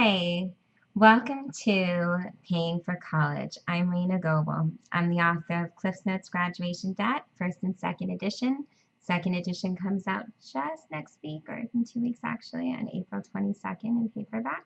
Hi, welcome to Paying for College. I'm Rena Goebel. I'm the author of Cliff's Notes Graduation Debt, first and second edition. Second edition comes out just next week, or in 2 weeks actually, on April 22nd in paperback.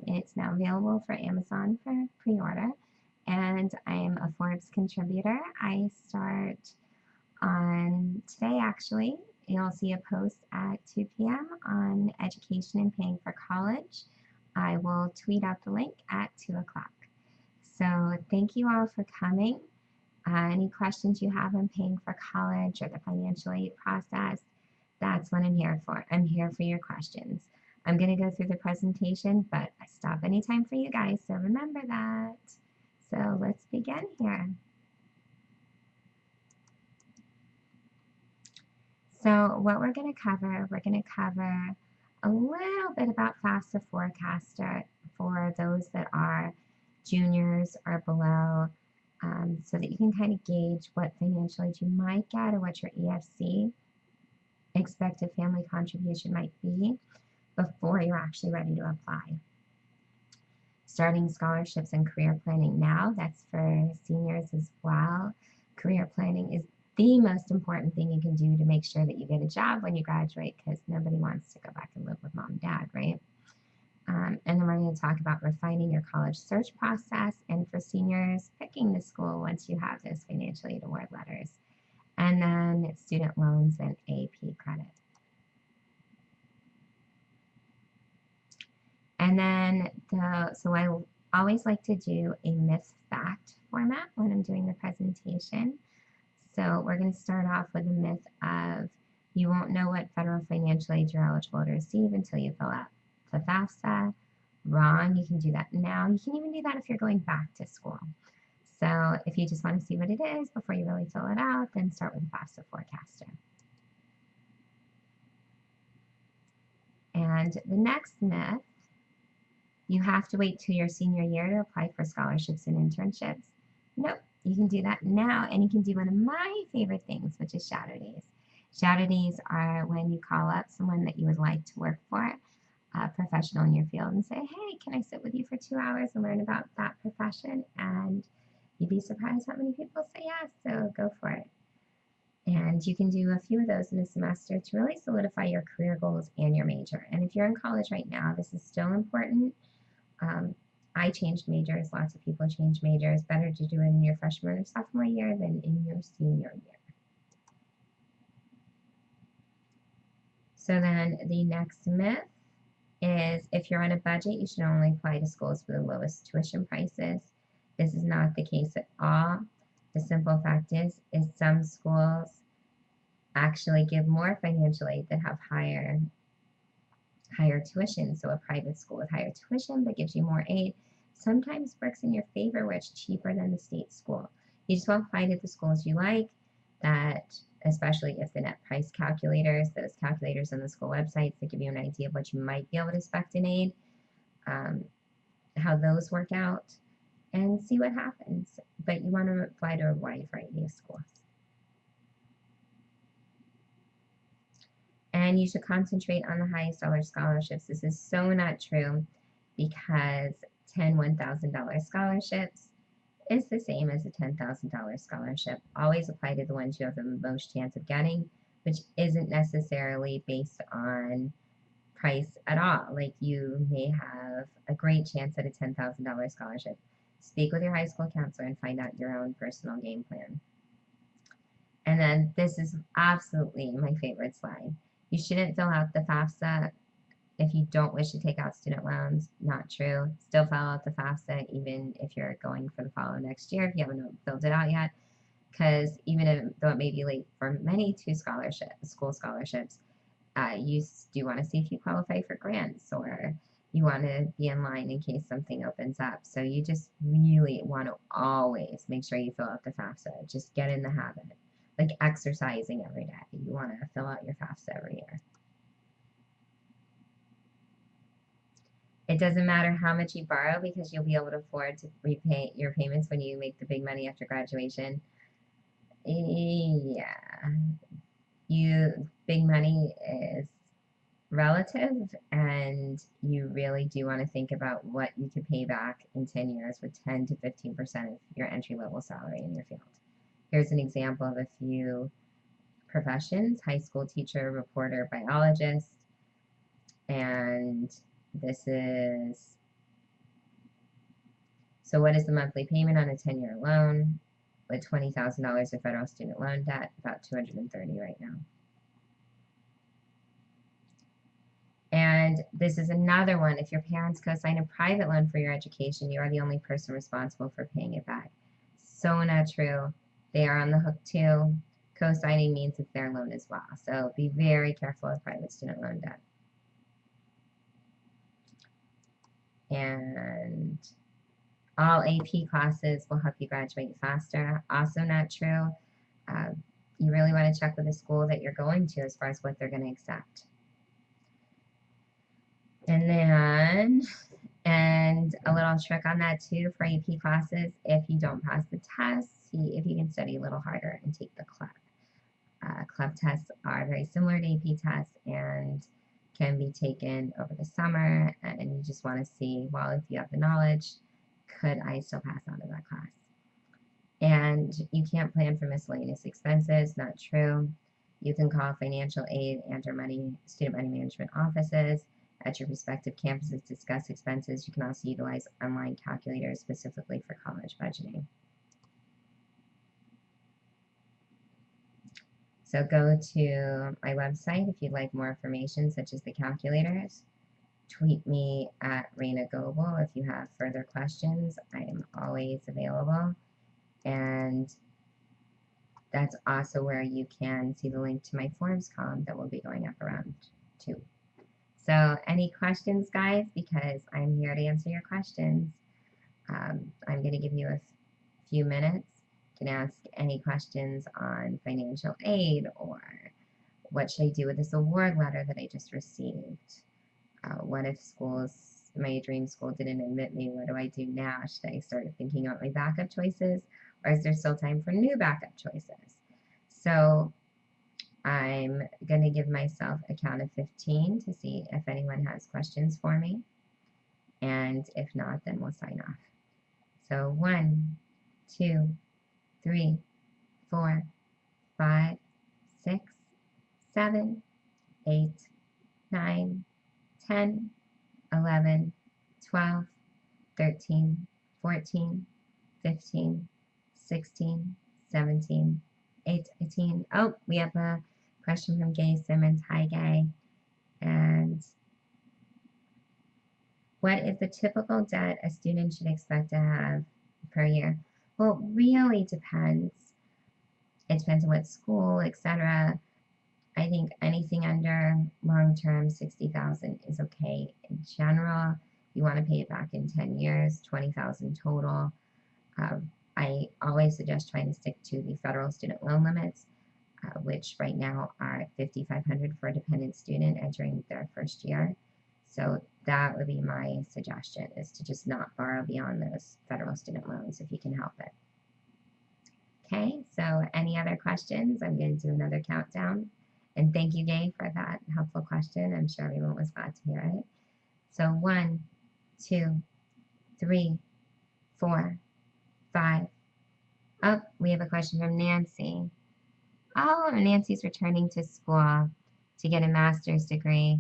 It's now available for Amazon for pre-order, and I'm a Forbes contributor. I start on today actually. You'll see a post at 2 p.m. on education and paying for college. I will tweet out the link at 2 o'clock. So thank you all for coming. Any questions you have on paying for college or the financial aid process, that's what I'm here for. I'm here for your questions. I'm going to go through the presentation, but I stop anytime for you guys, so remember that. So let's begin here. So what we're going to cover a little bit about FAFSA Forecaster for those that are juniors or below, so that you can kind of gauge what financial aid you might get or what your EFC, expected family contribution, might be before you're actually ready to apply. Starting scholarships and career planning now, that's for seniors as well. Career planning is the most important thing you can do to make sure that you get a job when you graduate, because nobody wants to go back and live with mom and dad, right? And then we're going to talk about refining your college search process, and for seniors, picking the school once you have those financial aid award letters, and then student loans and AP credit. And then so I always like to do a myth fact format when I'm doing the presentation. So we're going to start off with a myth of you won't know what federal financial aid you're eligible to receive until you fill out the FAFSA. Wrong, you can do that now. You can even do that if you're going back to school. So if you just want to see what it is before you really fill it out, then start with the FAFSA Forecaster. And the next myth, you have to wait till your senior year to apply for scholarships and internships. Nope, you can do that now, and you can do one of my favorite things, which is shadow days. Shadow days are when you call up someone that you would like to work for, a professional in your field, and say, hey, can I sit with you for 2 hours and learn about that profession? And you'd be surprised how many people say yes, so go for it. And you can do a few of those in a semester to really solidify your career goals and your major. And if you're in college right now, this is still important. I changed majors, lots of people change majors. Better to do it in your freshman or sophomore year than in your senior year. So then the next myth is if you're on a budget, you should only apply to schools with the lowest tuition prices. This is not the case at all. The simple fact is some schools actually give more financial aid that have higher tuition. So a private school with higher tuition but gives you more aid sometimes works in your favor where it's cheaper than the state school. You just want to apply to the schools you like, that especially if the net price calculators, those calculators on the school websites that give you an idea of what you might be able to expect in aid, how those work out, and see what happens. But you want to apply to a wide variety of schools. And you should concentrate on the highest dollar scholarships. This is so not true, because 10 $1,000 scholarships is the same as a $10,000 scholarship. Always apply to the ones you have the most chance of getting, which isn't necessarily based on price at all. Like, you may have a great chance at a $10,000 scholarship. Speak with your high school counselor and find out your own personal game plan. And then this is absolutely my favorite slide. You shouldn't fill out the FAFSA if you don't wish to take out student loans. Not true. Still fill out the FAFSA even if you're going for the follow next year if you haven't filled it out yet, because even though it may be late for many school scholarships, you do want to see if you qualify for grants, or you want to be in line in case something opens up. So you just really want to always make sure you fill out the FAFSA. Just get in the habit. Like exercising every day. You want to fill out your FAFSA every year. It doesn't matter how much you borrow, because you'll be able to afford to repay your payments when you make the big money after graduation. Yeah. Big money is relative, and you really do want to think about what you could pay back in 10 years with 10 to 15% of your entry-level salary in your field. Here's an example of a few professions: high school teacher, reporter, biologist, and this is, so what is the monthly payment on a 10-year loan with $20,000 of federal student loan debt? About $230 right now. And this is another one. If your parents co-sign a private loan for your education, you are the only person responsible for paying it back. So not true. They are on the hook too. Co-signing means it's their loan as well. So be very careful of private student loan debt. And all AP classes will help you graduate faster. Also not true. You really want to check with the school that you're going to as far as what they're going to accept. And a little trick on that too for AP classes: if you don't pass the test, see if you can study a little harder and take the CLEP. CLEP tests are very similar to AP tests and can be taken over the summer, and you just want to see, well, if you have the knowledge, could I still pass out of that class? And you can't plan for miscellaneous expenses. Not true. You can call financial aid and or student money management offices at your respective campuses to discuss expenses. You can also utilize online calculators specifically for college budgeting. So go to my website if you'd like more information, such as the calculators. Tweet me at Raina Goebel if you have further questions. I am always available. And that's also where you can see the link to my Forbes column that will be going up around 2. So any questions, guys? Because I'm here to answer your questions. I'm going to give you a few minutes. You can ask any questions on financial aid, or what should I do with this award letter that I just received? What if my dream school didn't admit me? What do I do now? Should I start thinking about my backup choices, or is there still time for new backup choices? So I'm going to give myself a count of 15 to see if anyone has questions for me. And if not, then we'll sign off. So 1, 2, 3, 4, 5, 6, 7, 8, 9, 10, 11, 12, 13, 14, 15, 16, 17, 18. Oh, we have a question from Gay Simmons. Hi, Gay. And what is the typical debt a student should expect to have per year? Well, it really depends. It depends on what school, etc. I think anything under long-term 60,000 is okay. In general, you want to pay it back in 10 years, 20,000 total. I always suggest trying to stick to the federal student loan limits, which right now are $5,500 for a dependent student entering their first year. So that would be my suggestion, is to just not borrow beyond those federal student loans if you can help it. Okay, so any other questions? I'm going to do another countdown. And thank you, Gay, for that helpful question. I'm sure everyone was glad to hear it. So 1, 2, 3, 4, 5. Oh, we have a question from Nancy. Oh, Nancy's returning to school to get a master's degree,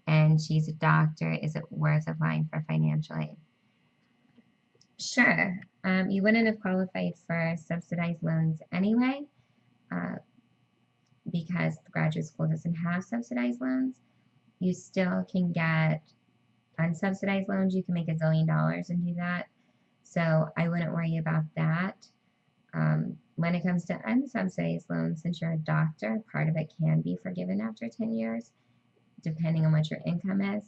and she's a doctor. Is it worth applying for financial aid? Sure. You wouldn't have qualified for subsidized loans anyway, because the graduate school doesn't have subsidized loans. You still can get unsubsidized loans. You can make $1 zillion and do that. So I wouldn't worry about that. When it comes to unsubsidized loans, since you're a doctor, part of it can be forgiven after 10 years, depending on what your income is.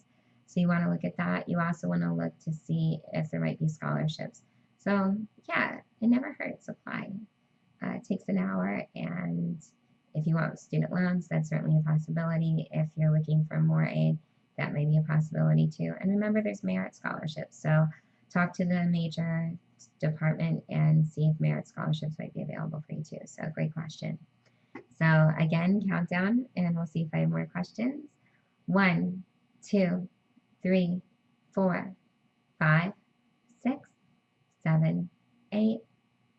So you want to look at that. You also want to look to see if there might be scholarships. So yeah, it never hurts. Apply. It takes an hour, and if you want student loans, that's certainly a possibility. If you're looking for more aid, that may be a possibility too. And remember, there's merit scholarships. So talk to the major department and see if merit scholarships might be available for you too. So great question. So again, countdown, and we'll see if I have more questions. 1, 2, 3, 4, 5, 6, 7, 8,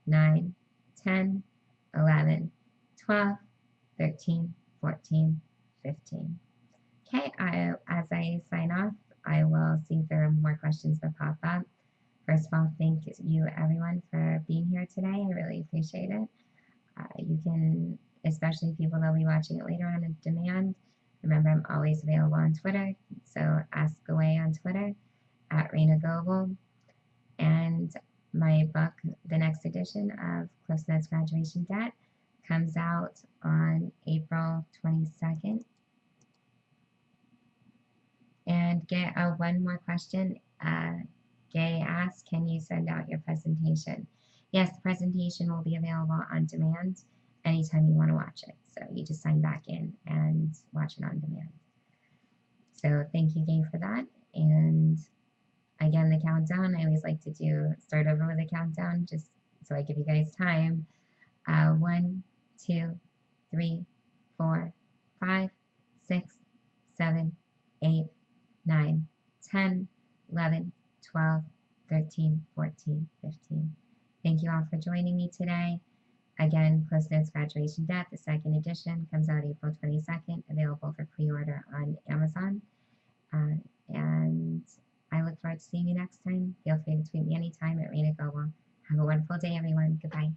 9, 10, 11, 12, 13, 14, 15. Okay, as I sign off, I will see if there are more questions that pop up. First of all, thank you everyone for being here today. I really appreciate it. You can, especially people that will be watching it later on demand, remember I'm always available on Twitter, so ask away on Twitter at Raina Goebel. And my book, the next edition of Close Notes Graduation Debt, comes out on April 22nd. And get one more question. Gay asked, can you send out your presentation? Yes, the presentation will be available on demand anytime you want to watch it. So you just sign back in and watch it on demand. So thank you, Gay, for that. And again, the countdown, I always like to start over with a countdown just so I give you guys time. 1, 2, 3, 4, 5, 6, 7, 8, 9, 10, 11, 12, 13, 14, 15. Thank you all for joining me today. Again, Close Notes Graduation Debt, the second edition, comes out April 22nd, available for pre-order on Amazon. And I look forward to seeing you next time. Feel free to tweet me anytime at Raina Goebel. Have a wonderful day, everyone. Goodbye.